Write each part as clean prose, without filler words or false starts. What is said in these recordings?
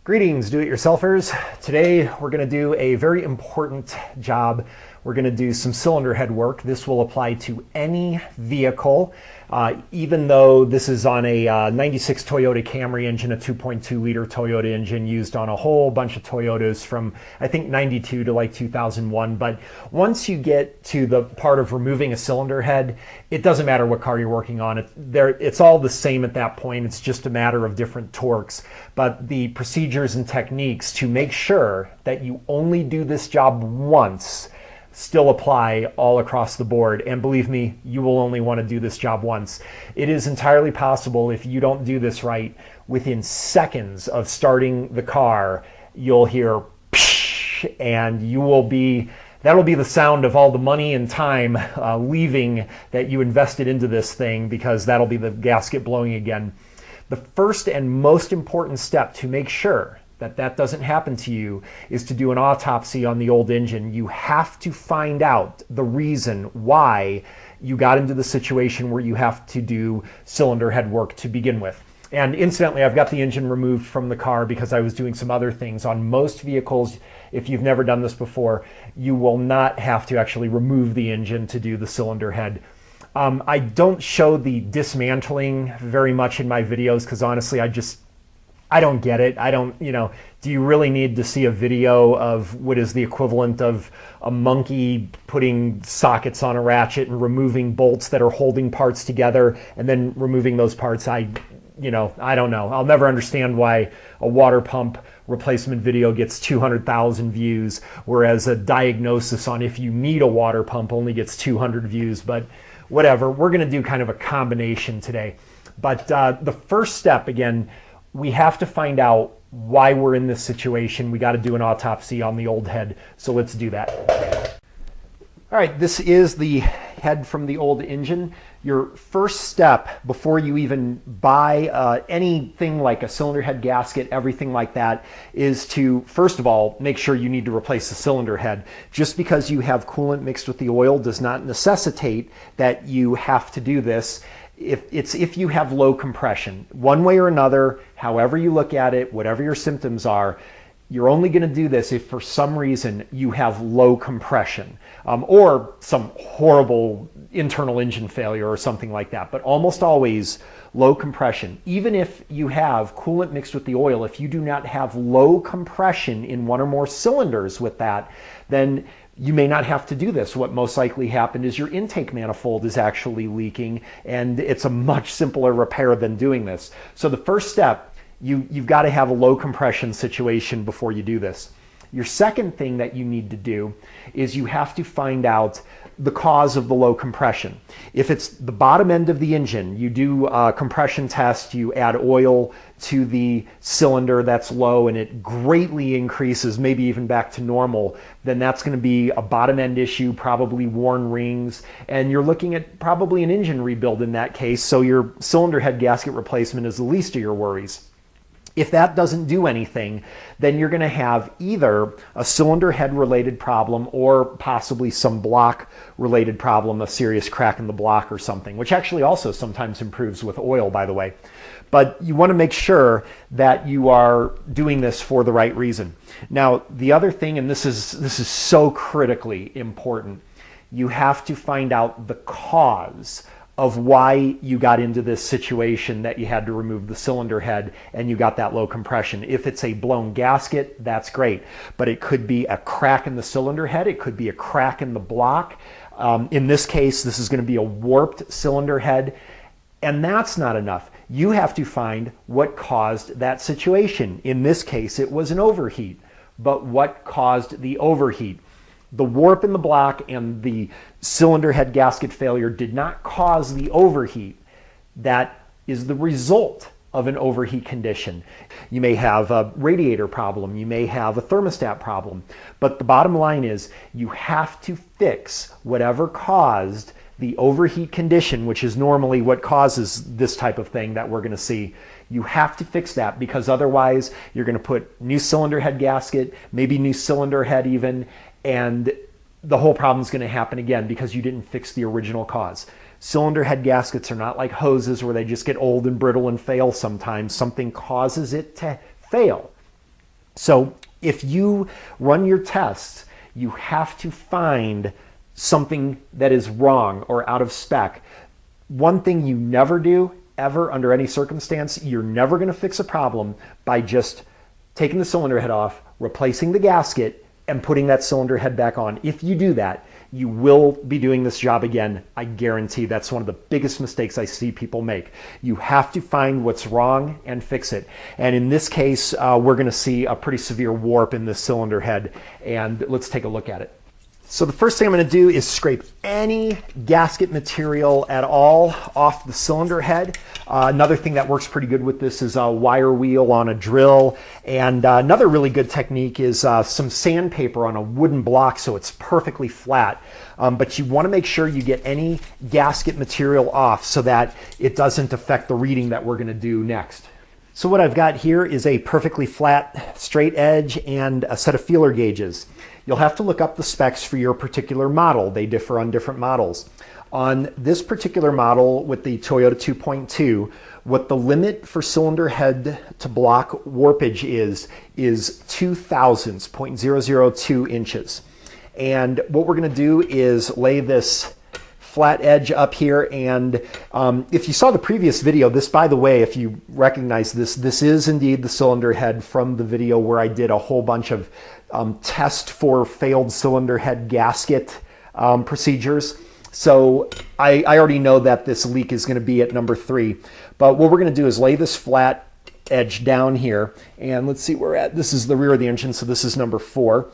Greetings, do-it-yourselfers. Today we're going to do a very important job. We're going to do some cylinder head work. This will apply to any vehicle, even though this is on a 96 Toyota Camry engine, a 2.2 liter Toyota engine used on a whole bunch of Toyotas from I think 92 to like 2001. But once you get to the part of removing a cylinder head, it doesn't matter what car you're working on. It's all the same at that point. It's just a matter of different torques. But the procedures and techniques to make sure that you only do this job once still apply all across the board. And believe me, you will only want to do this job once. It is entirely possible, if you don't do this right, within seconds of starting the car, you'll hear psh, and that'll be the sound of all the money and time leaving that you invested into this thing, because that'll be the gasket blowing again. The first and most important step to make sure that doesn't happen to you is to do an autopsy on the old engine. You have to find out the reason why you got into the situation where you have to do cylinder head work to begin with. And incidentally, I've got the engine removed from the car because I was doing some other things. On most vehicles, if you've never done this before, you will not have to actually remove the engine to do the cylinder head. I don't show the dismantling very much in my videos because honestly, I don't get it. Do you really need to see a video of what is the equivalent of a monkey putting sockets on a ratchet and removing bolts that are holding parts together and then removing those parts? I don't know. I'll never understand why a water pump replacement video gets 200,000 views, whereas a diagnosis on if you need a water pump only gets 200 views, but whatever. We're going to do kind of a combination today. But the first step, again, we have to find out why we're in this situation. We got to do an autopsy on the old head, so let's do that. All right, this is the head from the old engine. Your first step before you even buy anything like a cylinder head gasket, everything like that, is to, first of all, make sure you need to replace the cylinder head. Just because you have coolant mixed with the oil does not necessitate that you have to do this. If you have low compression, one way or another, however you look at it, whatever your symptoms are, you're only going to do this if for some reason you have low compression or some horrible internal engine failure or something like that. But almost always low compression. Even if you have coolant mixed with the oil, if you do not have low compression in one or more cylinders with that, then you may not have to do this. What most likely happened is your intake manifold is actually leaking, and it's a much simpler repair than doing this. So the first step, you've got to have a low compression situation before you do this. Your second thing that you need to do is you have to find out the cause of the low compression. If it's the bottom end of the engine, you do a compression test, you add oil to the cylinder that's low and it greatly increases, maybe even back to normal, then that's going to be a bottom end issue, probably worn rings, and you're looking at probably an engine rebuild in that case, so your cylinder head gasket replacement is the least of your worries. If that doesn't do anything, then you're going to have either a cylinder head related problem or possibly some block related problem, a serious crack in the block or something, which actually also sometimes improves with oil, by the way. But you want to make sure that you are doing this for the right reason. Now, the other thing, and this is so critically important, you have to find out the cause of why you got into this situation that you had to remove the cylinder head and you got that low compression. If it's a blown gasket, that's great, but it could be a crack in the cylinder head, it could be a crack in the block. In this case, this is going to be a warped cylinder head, and that's not enough. You have to find what caused that situation. In this case, it was an overheat, but what caused the overheat? The warp in the block and the cylinder head gasket failure did not cause the overheat. That is the result of an overheat condition. You may have a radiator problem, you may have a thermostat problem, but the bottom line is you have to fix whatever caused the overheat condition, which is normally what causes this type of thing that we're going to see. You have to fix that, because otherwise you're going to put new cylinder head gasket, maybe new cylinder head even, and the whole problem is going to happen again because you didn't fix the original cause. Cylinder head gaskets are not like hoses where they just get old and brittle and fail sometimes. Something causes it to fail. So if you run your tests, you have to find something that is wrong or out of spec. One thing you never do, ever, under any circumstance, you're never going to fix a problem by just taking the cylinder head off, replacing the gasket, and putting that cylinder head back on. If you do that, you will be doing this job again. I guarantee that's one of the biggest mistakes I see people make. You have to find what's wrong and fix it. And in this case, we're going to see a pretty severe warp in this cylinder head. And let's take a look at it. So the first thing I'm going to do is scrape any gasket material at all off the cylinder head. Another thing that works pretty good with this is a wire wheel on a drill. And another really good technique is some sandpaper on a wooden block so it's perfectly flat. But you want to make sure you get any gasket material off so that it doesn't affect the reading that we're going to do next. So what I've got here is a perfectly flat straight edge and a set of feeler gauges. You'll have to look up the specs for your particular model. They differ on different models. On this particular model with the Toyota 2.2, what the limit for cylinder head to block warpage is 2 thousandths, 0.002 inches. And what we're going to do is lay this flat edge up here, and if you saw the previous video, this, by the way, if you recognize this, this is indeed the cylinder head from the video where I did a whole bunch of test for failed cylinder head gasket procedures. So I already know that this leak is going to be at number 3, but what we're going to do is lay this flat edge down here, and let's see where we're at. This is the rear of the engine, so this is number 4,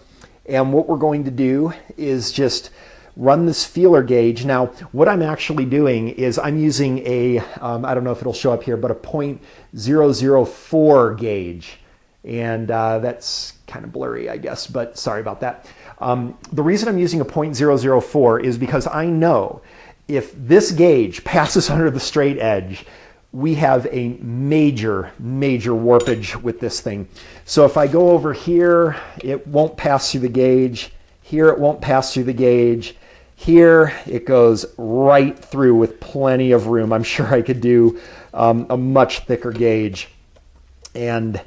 and what we're going to do is just run this feeler gauge. Now, what I'm actually doing is I'm using a, I don't know if it'll show up here, but a 0.004 gauge. And that's kind of blurry, I guess, but sorry about that. The reason I'm using a 0.004 is because I know if this gauge passes under the straight edge, we have a major warpage with this thing. So if I go over here, it won't pass through the gauge. Here, it won't pass through the gauge. Here, it goes right through with plenty of room. I'm sure I could do a much thicker gauge. And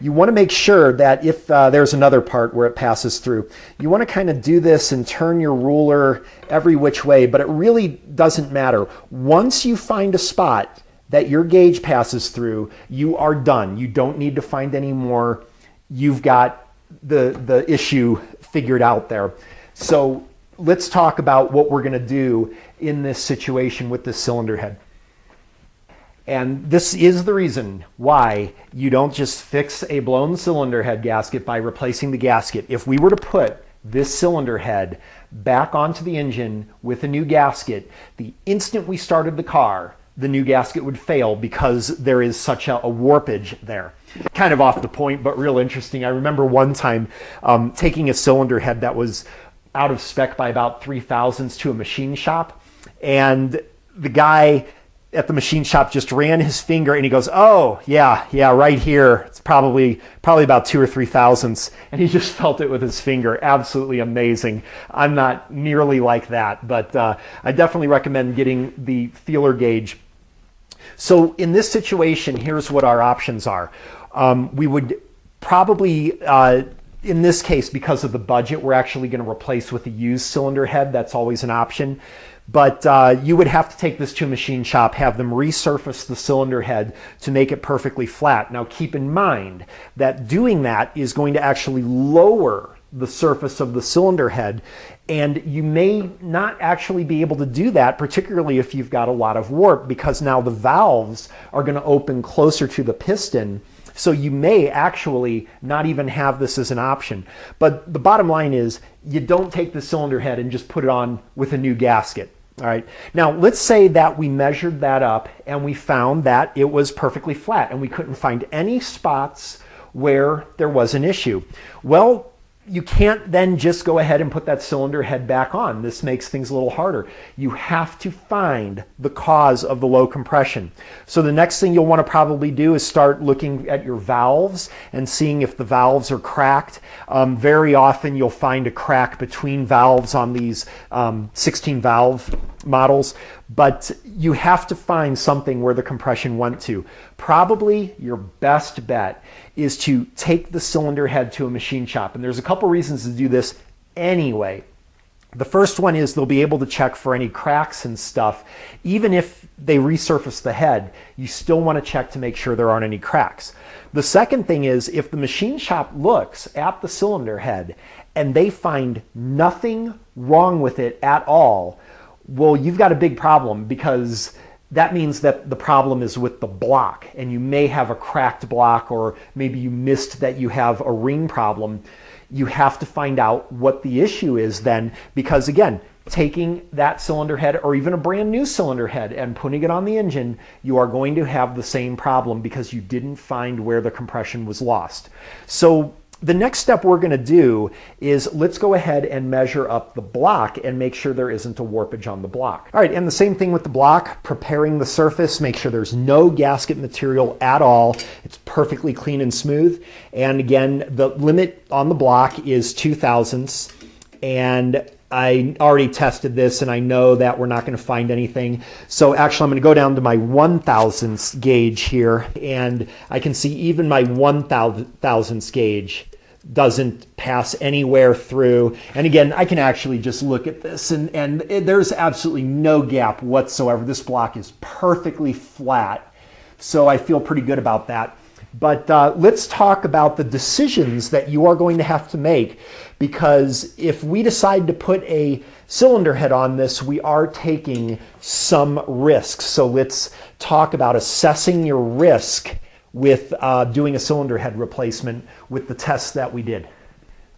you want to make sure that if there's another part where it passes through, you want to kind of do this and turn your ruler every which way, but it really doesn't matter. Once you find a spot that your gauge passes through, you are done. You don't need to find any more. You've got the issue figured out there. So let's talk about what we're going to do in this situation with this cylinder head. And this is the reason why you don't just fix a blown cylinder head gasket by replacing the gasket. If we were to put this cylinder head back onto the engine with a new gasket, the instant we started the car, the new gasket would fail because there is such a warpage there. Kind of off the point, but real interesting. I remember one time taking a cylinder head that was out of spec by about 3 thousandths to a machine shop, and the guy at the machine shop just ran his finger and he goes, "Oh yeah, right here, it's probably about 2 or 3 thousandths," and he just felt it with his finger. Absolutely amazing. I'm not nearly like that, but I definitely recommend getting the feeler gauge. So in this situation, here's what our options are. We would probably in this case, because of the budget, we're actually going to replace with a used cylinder head. That's always an option. But you would have to take this to a machine shop, have them resurface the cylinder head to make it perfectly flat. Now keep in mind that doing that is going to actually lower the surface of the cylinder head, and you may not actually be able to do that, particularly if you've got a lot of warp, because now the valves are going to open closer to the piston. So you may actually not even have this as an option. But the bottom line is you don't take the cylinder head and just put it on with a new gasket. All right. Now let's say that we measured that up and we found that it was perfectly flat and we couldn't find any spots where there was an issue. Well, you can't then just go ahead and put that cylinder head back on. This makes things a little harder. You have to find the cause of the low compression. So the next thing you'll want to probably do is start looking at your valves and seeing if the valves are cracked. Very often you'll find a crack between valves on these 16 valve models, but you have to find something where the compression went to. Probably your best bet is to take the cylinder head to a machine shop, and there's a couple reasons to do this anyway. The first one is they'll be able to check for any cracks and stuff. Even if they resurface the head, you still want to check to make sure there aren't any cracks. The second thing is if the machine shop looks at the cylinder head and they find nothing wrong with it at all, well, you've got a big problem, because that means that the problem is with the block, and you may have a cracked block, or maybe you missed that you have a ring problem. You have to find out what the issue is then, because again, taking that cylinder head or even a brand new cylinder head and putting it on the engine, you are going to have the same problem because you didn't find where the compression was lost. So the next step we're going to do is let's go ahead and measure up the block and make sure there isn't a warpage on the block. All right, and the same thing with the block, preparing the surface, make sure there's no gasket material at all. It's perfectly clean and smooth. And again, the limit on the block is 2 thousandths. And I already tested this and I know that we're not going to find anything. So actually I'm going to go down to my 1 thousandths gauge here, and I can see even my 1 thousandths gauge doesn't pass anywhere through. And again, I can actually just look at this and there's absolutely no gap whatsoever. This block is perfectly flat. So I feel pretty good about that. But let's talk about the decisions that you are going to have to make, because if we decide to put a cylinder head on this, we are taking some risks. So let's talk about assessing your risk with doing a cylinder head replacement with the tests that we did.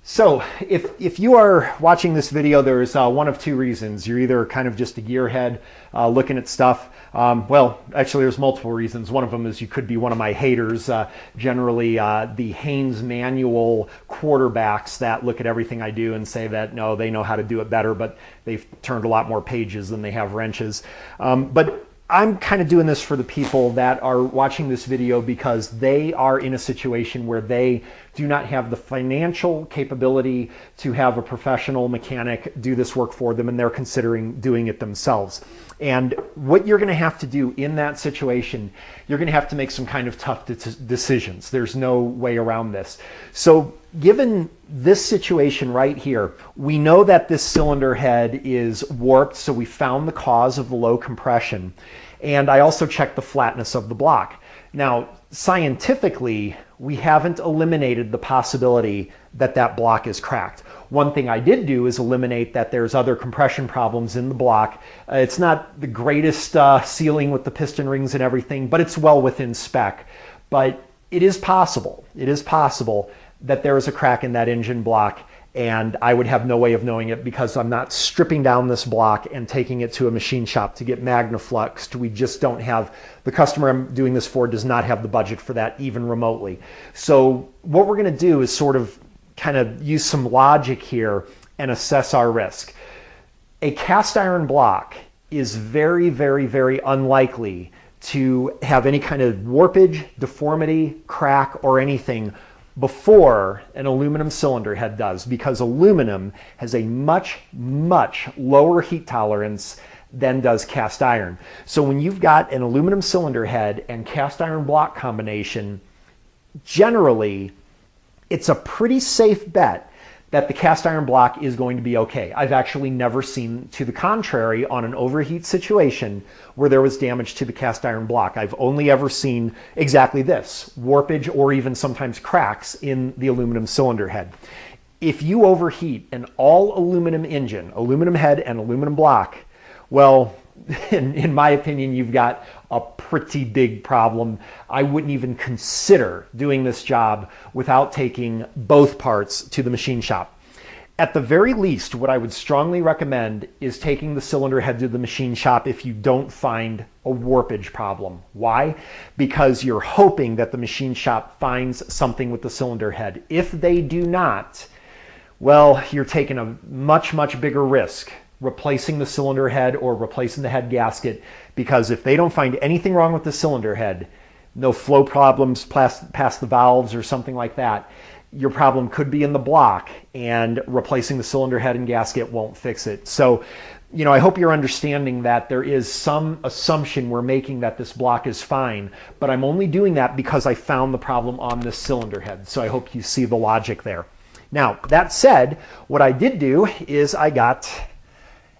So if you are watching this video, there's one of two reasons. You're either kind of just a gearhead looking at stuff. Well, actually there's multiple reasons. One of them is you could be one of my haters. Generally the Haynes manual quarterbacks that look at everything I do and say that no, they know how to do it better, but they've turned a lot more pages than they have wrenches. But I'm kind of doing this for the people that are watching this video because they are in a situation where they do not have the financial capability to have a professional mechanic do this work for them, and they're considering doing it themselves. And what you're going to have to do in that situation, you're going to have to make some kind of tough decisions. There's no way around this. So given this situation right here, we know that this cylinder head is warped, so we found the cause of the low compression. And I also checked the flatness of the block. Now, scientifically, we haven't eliminated the possibility that that block is cracked. One thing I did do is eliminate that there's other compression problems in the block. It's not the greatest sealing with the piston rings and everything, but it's well within spec. But it is possible. It is possible that there is a crack in that engine block, and I would have no way of knowing it because I'm not stripping down this block and taking it to a machine shop to get magnafluxed. We just don't have, the customer I'm doing this for does not have the budget for that even remotely. So what we're going to do is sort of kind of use some logic here and assess our risk. A cast iron block is very, very, very unlikely to have any kind of warpage, deformity, crack, or anything before an aluminum cylinder head does, because aluminum has a much, much lower heat tolerance than does cast iron. So when you've got an aluminum cylinder head and cast iron block combination, generally it's a pretty safe bet that the cast iron block is going to be okay. I've actually never seen to the contrary on an overheat situation where there was damage to the cast iron block. I've only ever seen exactly this, warpage or even sometimes cracks in the aluminum cylinder head. If you overheat an all aluminum engine, aluminum head and aluminum block, well, in my opinion, you've got a pretty big problem. I wouldn't even consider doing this job without taking both parts to the machine shop. At the very least, what I would strongly recommend is taking the cylinder head to the machine shop if you don't find a warpage problem. Why? Because you're hoping that the machine shop finds something with the cylinder head. If they do not, well, you're taking a much, much bigger risk replacing the cylinder head or replacing the head gasket, because if they don't find anything wrong with the cylinder head, no flow problems past the valves or something like that, your problem could be in the block, and replacing the cylinder head and gasket won't fix it. So I hope you're understanding that there is some assumption we're making that this block is fine, but I'm only doing that because I found the problem on this cylinder head. So I hope you see the logic there. Now, that said, what I did do is I got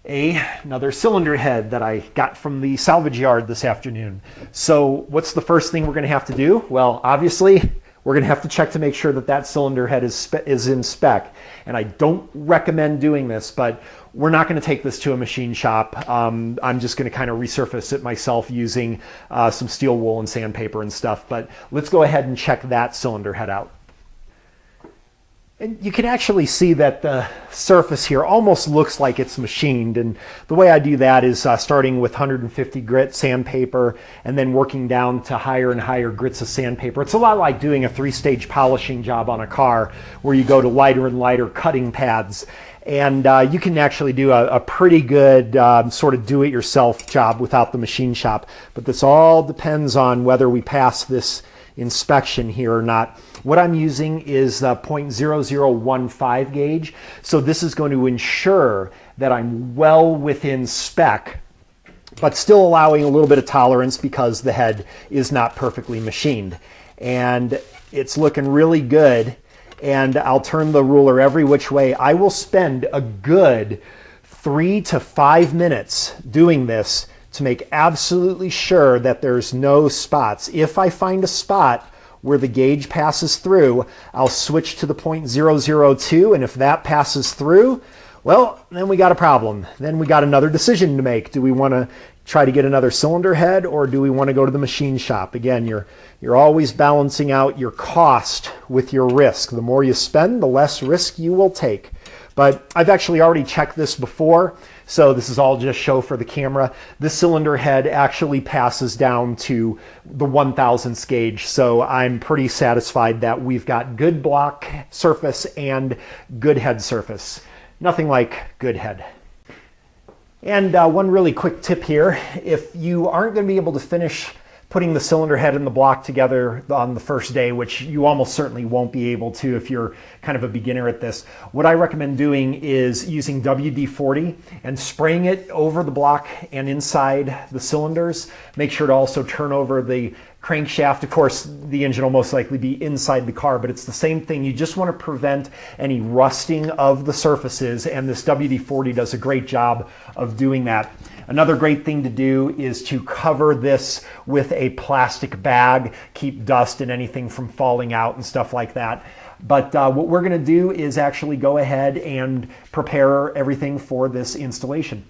another cylinder head that I got from the salvage yard this afternoon. So what's the first thing we're going to have to do? Well, obviously, we're going to have to check to make sure that that cylinder head is in spec. And I don't recommend doing this, but we're not going to take this to a machine shop. I'm just going to kind of resurface it myself using some steel wool and sandpaper and stuff. But let's go ahead and check that cylinder head out. And you can actually see that the surface here almost looks like it's machined. And the way I do that is starting with 150 grit sandpaper and then working down to higher and higher grits of sandpaper. It's a lot like doing a 3-stage polishing job on a car where you go to lighter and lighter cutting pads. And you can actually do a pretty good sort of do-it-yourself job without the machine shop. But this all depends on whether we pass this inspection here or not. What I'm using is the .0015 gauge. So this is going to ensure that I'm well within spec, but still allowing a little bit of tolerance because the head is not perfectly machined. And it's looking really good. And I'll turn the ruler every which way. I will spend a good 3 to 5 minutes doing this to make absolutely sure that there's no spots. If I find a spot where the gauge passes through, I'll switch to the .002, and if that passes through, well, then we got a problem. Then we got another decision to make. Do we want to try to get another cylinder head, or do we want to go to the machine shop? Again, you're always balancing out your cost with your risk. The more you spend, the less risk you will take. But I've actually already checked this before, so this is all just show for the camera. This cylinder head actually passes down to the 1,000th gauge, so I'm pretty satisfied that we've got good block surface and good head surface. Nothing like good head. And one really quick tip here, if you aren't going to be able to finish putting the cylinder head and the block together on the first day, which you almost certainly won't be able to if you're kind of a beginner at this, what I recommend doing is using WD-40 and spraying it over the block and inside the cylinders. Make sure to also turn over the crankshaft. Of course, the engine will most likely be inside the car, but it's the same thing. You just want to prevent any rusting of the surfaces, and this WD-40 does a great job of doing that. Another great thing to do is to cover this with a plastic bag, keep dust and anything from falling out and stuff like that. But what we're going to do is actually go ahead and prepare everything for this installation.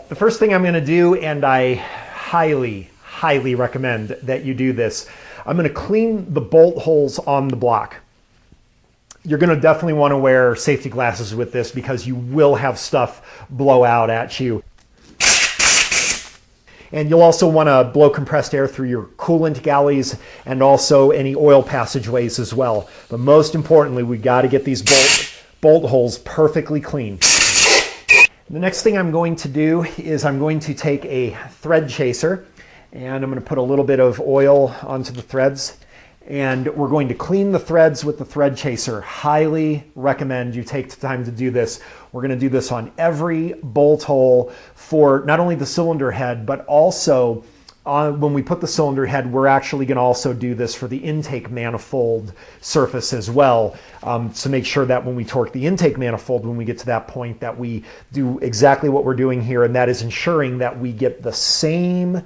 The first thing I'm going to do, and I highly recommend that you do this, I'm going to clean the bolt holes on the block. You're going to definitely want to wear safety glasses with this because you will have stuff blow out at you. And you'll also want to blow compressed air through your coolant galleys and also any oil passageways as well. But most importantly, we got to get these bolt holes perfectly clean. The next thing I'm going to do is I'm going to take a thread chaser and I'm going to put a little bit of oil onto the threads. And we're going to clean the threads with the thread chaser. Highly recommend you take the time to do this. We're going to do this on every bolt hole for not only the cylinder head, but also when we put the cylinder head, we're actually going to also do this for the intake manifold surface as well. So make sure that when we torque the intake manifold, when we get to that point, that we do exactly what we're doing here, and that is ensuring that we get the same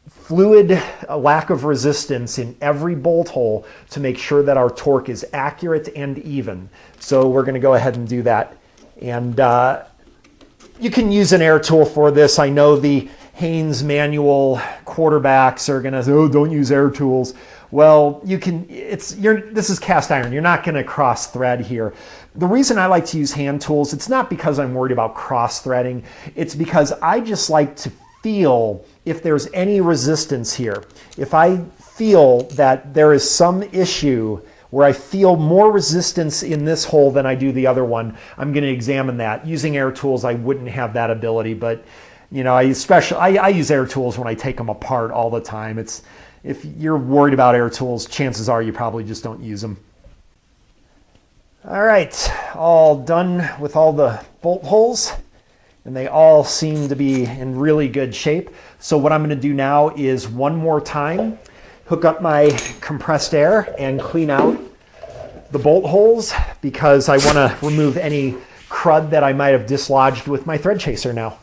fluid lack of resistance in every bolt hole to make sure that our torque is accurate and even. So we're going to go ahead and do that. And you can use an air tool for this. I know the Haynes manual quarterbacks are going to say, oh, don't use air tools. Well, you can. This is cast iron. You're not going to cross thread here. The reason I like to use hand tools, it's not because I'm worried about cross threading. It's because I just like to feel if there's any resistance here. If I feel that there is some issue where I feel more resistance in this hole than I do the other one, I'm going to examine that. Using air tools, I wouldn't have that ability, but you know, I use air tools when I take them apart all the time. If you're worried about air tools, chances are you probably just don't use them. All right, all done with all the bolt holes. and they all seem to be in really good shape. So what I'm going to do now is one more time, hook up my compressed air and clean out the bolt holes, because I want to remove any crud that I might have dislodged with my thread chaser now.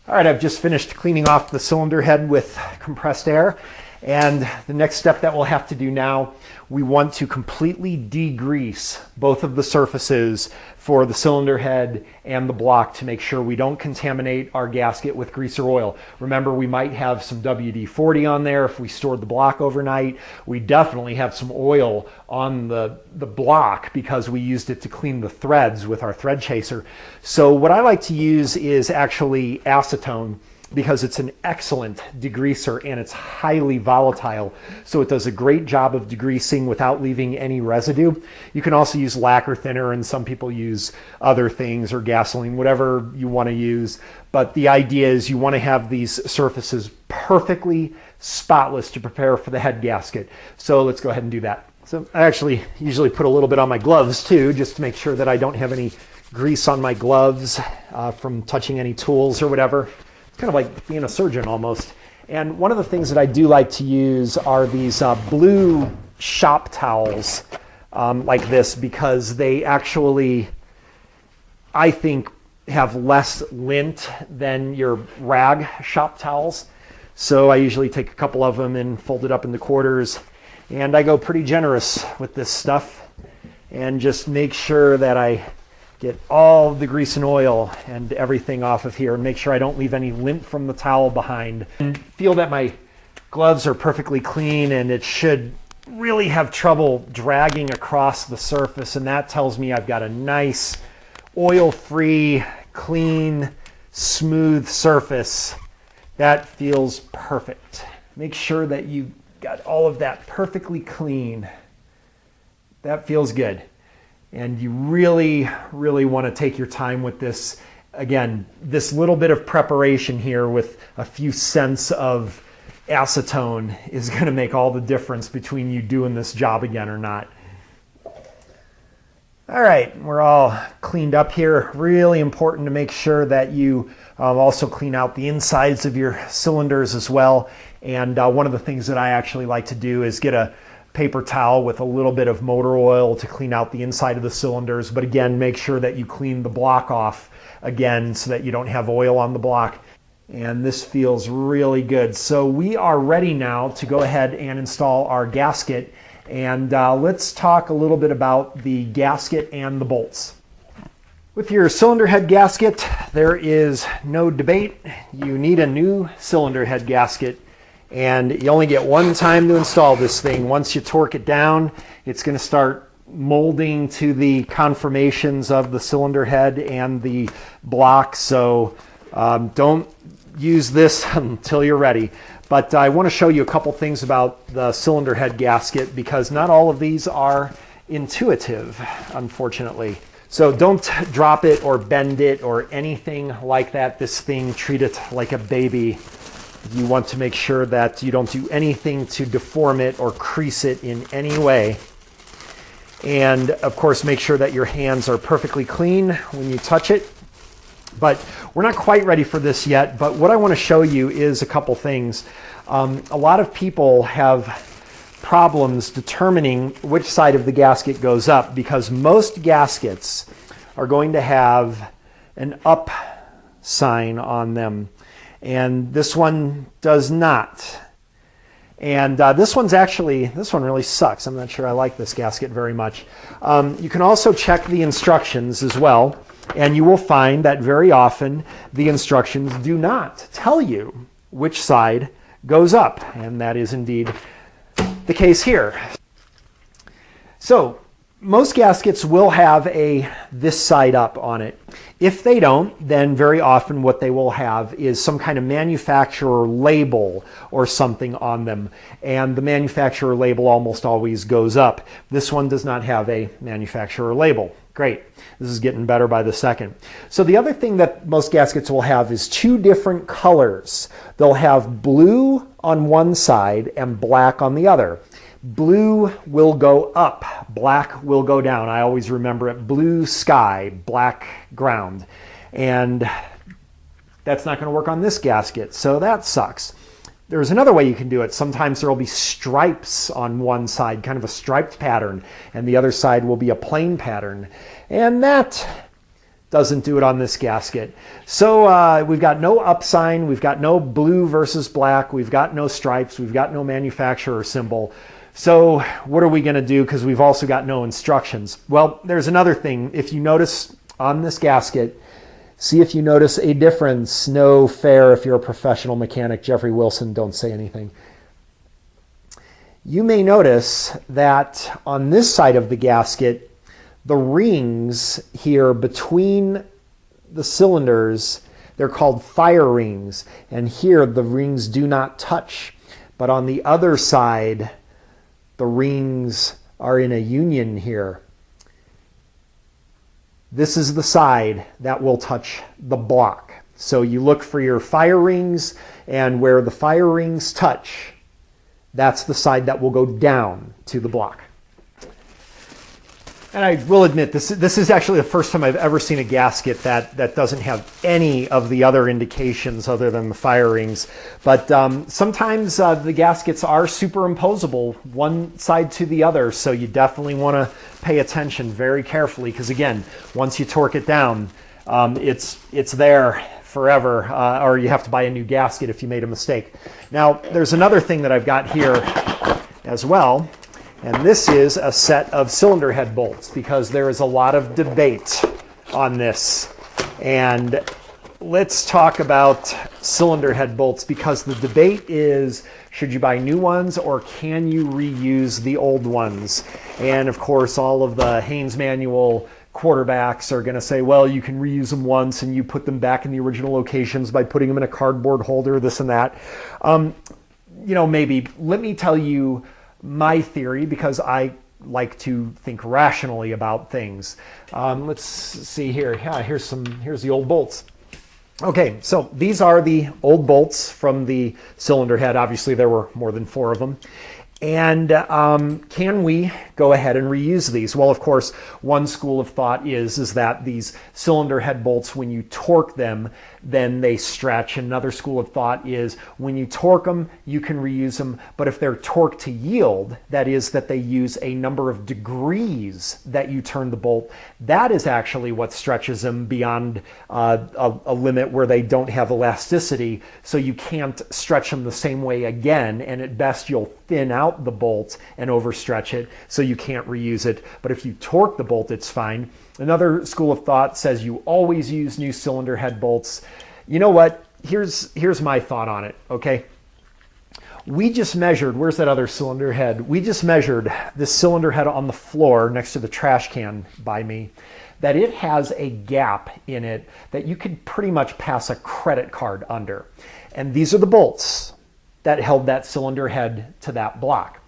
All right, I've just finished cleaning off the cylinder head with compressed air. And the next step that we'll have to do now, we want to completely degrease both of the surfaces for the cylinder head and the block to make sure we don't contaminate our gasket with grease or oil. Remember, we might have some WD-40 on there if we stored the block overnight. We definitely have some oil on the block because we used it to clean the threads with our thread chaser. So what I like to use is actually acetone, because it's an excellent degreaser and it's highly volatile. So it does a great job of degreasing without leaving any residue. You can also use lacquer thinner, and some people use other things, or gasoline, whatever you want to use. But the idea is you want to have these surfaces perfectly spotless to prepare for the head gasket. So let's go ahead and do that. So I actually usually put a little bit on my gloves too, just to make sure that I don't have any grease on my gloves from touching any tools or whatever. Kind of like being a surgeon almost. And one of the things that I do like to use are these blue shop towels like this, because they actually, I think, have less lint than your rag shop towels. So I usually take a couple of them and fold it up into quarters, and I go pretty generous with this stuff and just make sure that I get all the grease and oil and everything off of here, and make sure I don't leave any lint from the towel behind. And feel that my gloves are perfectly clean, and it should really have trouble dragging across the surface, and that tells me I've got a nice oil-free, clean, smooth surface. That feels perfect. Make sure that you got all of that perfectly clean. That feels good. And you really, really want to take your time with this. Again, this little bit of preparation here with a few cents of acetone is going to make all the difference between you doing this job again or not. All right, we're all cleaned up here. Really important to make sure that you also clean out the insides of your cylinders as well. And one of the things that I actually like to do is get a paper towel with a little bit of motor oil to clean out the inside of the cylinders. But again, make sure that you clean the block off again so that you don't have oil on the block. And this feels really good. So we are ready now to go ahead and install our gasket. And let's talk a little bit about the gasket and the bolts. With your cylinder head gasket, there is no debate. You need a new cylinder head gasket. And you only get one time to install this thing. Once you torque it down, it's going to start molding to the conformations of the cylinder head and the block. So don't use this until you're ready. But I want to show you a couple things about the cylinder head gasket, because not all of these are intuitive, unfortunately. So don't drop it or bend it or anything like that. This thing, treat it like a baby. You want to make sure that you don't do anything to deform it or crease it in any way. And of course, make sure that your hands are perfectly clean when you touch it. But we're not quite ready for this yet, but what I want to show you is a couple things. A lot of people have problems determining which side of the gasket goes up, because most gaskets are going to have an up sign on them, and this one does not. And this one really sucks. I'm not sure I like this gasket very much. You can also check the instructions as well, and you will find that very often the instructions do not tell you which side goes up, and that is indeed the case here. So most gaskets will have a this side up on it. If they don't, then very often what they will have is some kind of manufacturer label or something on them. And the manufacturer label almost always goes up. This one does not have a manufacturer label. Great. This is getting better by the second. So the other thing that most gaskets will have is two different colors. They'll have blue on one side and black on the other. Blue will go up, black will go down. I always remember it, blue sky, black ground. And that's not going to work on this gasket, so that sucks. There's another way you can do it. Sometimes there will be stripes on one side, kind of a striped pattern, and the other side will be a plain pattern. And that doesn't do it on this gasket. So we've got no up sign, we've got no blue versus black, we've got no stripes, we've got no manufacturer symbol. So what are we going to do, because we've also got no instructions? Well, there's another thing. If you notice on this gasket, see if you notice a difference. No fair if you're a professional mechanic. Jeffrey Wilson, don't say anything. You may notice that on this side of the gasket, the rings here between the cylinders, they're called fire rings. And here the rings do not touch. But on the other side, the rings are in a union here. This is the side that will touch the block. So you look for your fire rings, and where the fire rings touch, that's the side that will go down to the block. And I will admit, this is actually the first time I've ever seen a gasket that doesn't have any of the other indications other than the fire rings. But sometimes the gaskets are superimposable one side to the other, so you definitely want to pay attention very carefully, because again, once you torque it down, it's there forever, or you have to buy a new gasket if you made a mistake. Now, there's another thing that I've got here as well. And this is a set of cylinder head bolts, because there is a lot of debate on this. And let's talk about cylinder head bolts, because the debate is, should you buy new ones or can you reuse the old ones? And of course, all of the Haynes manual quarterbacks are going to say, well, you can reuse them once and you put them back in the original locations by putting them in a cardboard holder, this and that. Maybe. Let me tell you my theory, because I like to think rationally about things. Let's see here. Yeah, here's the old bolts. Okay, so these are the old bolts from the cylinder head. Obviously, there were more than 4 of them. And can we go ahead and reuse these? Well, of course, one school of thought is that these cylinder head bolts, when you torque them, then they stretch. Another school of thought is when you torque them, you can reuse them. But if they're torqued to yield, that is that they use a number of degrees that you turn the bolt, that is actually what stretches them beyond a limit where they don't have elasticity. So you can't stretch them the same way again. And at best, you'll thin out the bolt and overstretch it, so you can't reuse it. But if you torque the bolt, it's fine. Another school of thought says you always use new cylinder head bolts. You know what? Here's my thought on it, okay? We just measured, where's that other cylinder head? We just measured this cylinder head on the floor next to the trash can by me, that it has a gap in it that you could pretty much pass a credit card under. And these are the bolts that held that cylinder head to that block.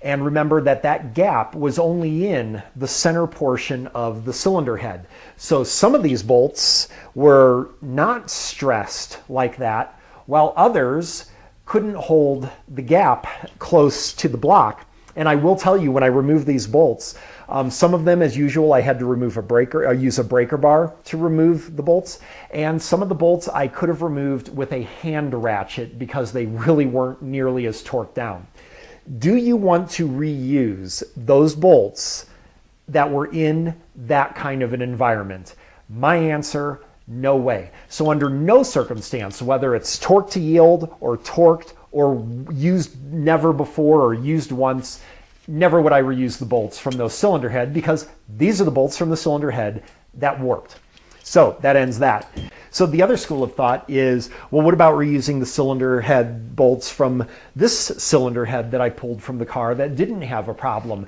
And remember that gap was only in the center portion of the cylinder head. So some of these bolts were not stressed like that, while others couldn't hold the gap close to the block. And I will tell you, when I removed these bolts, some of them, as usual, I had to remove use a breaker bar to remove the bolts. And some of the bolts I could have removed with a hand ratchet because they really weren't nearly as torqued down. Do you want to reuse those bolts that were in that kind of an environment? My answer, no way. So under no circumstance, whether it's torqued to yield or torqued or used never before or used once, never would I reuse the bolts from those cylinder head, because these are the bolts from the cylinder head that worked. So that ends that. So the other school of thought is, well, what about reusing the cylinder head bolts from this cylinder head that I pulled from the car that didn't have a problem?